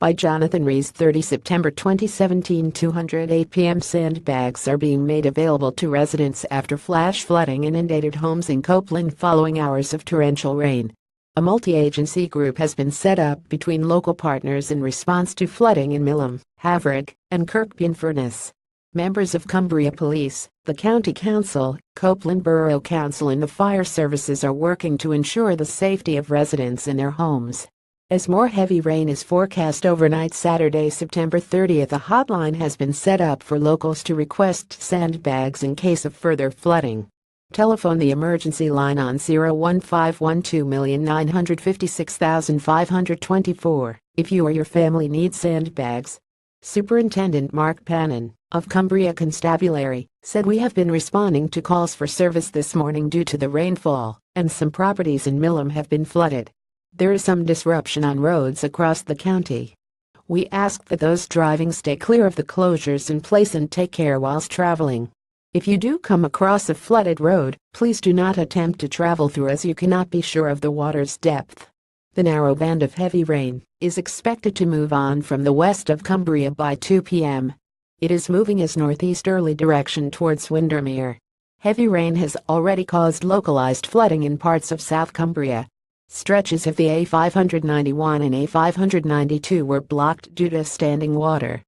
By Jonathan Rees, 30 September 2017, 2:08 p.m. Sandbags are being made available to residents after flash flooding inundated homes in Copeland following hours of torrential rain. A multi-agency group has been set up between local partners in response to flooding in Milham, Haverick, and Kirkby-in-Furness. Members of Cumbria Police, the County Council, Copeland Borough Council and the fire services are working to ensure the safety of residents in their homes. As more heavy rain is forecast overnight Saturday, September 30th, a hotline has been set up for locals to request sandbags in case of further flooding. Telephone the emergency line on 01512956524 if you or your family need sandbags. Superintendent Mark Pannon, of Cumbria Constabulary, said we have been responding to calls for service this morning due to the rainfall, and some properties in Milham have been flooded. There is some disruption on roads across the county. We ask that those driving stay clear of the closures in place and take care whilst traveling. If you do come across a flooded road, please do not attempt to travel through as you cannot be sure of the water's depth. The narrow band of heavy rain is expected to move on from the west of Cumbria by 2 p.m. It is moving as northeasterly direction towards Windermere. Heavy rain has already caused localized flooding in parts of South Cumbria. Stretches of the A591 and A592 were blocked due to standing water.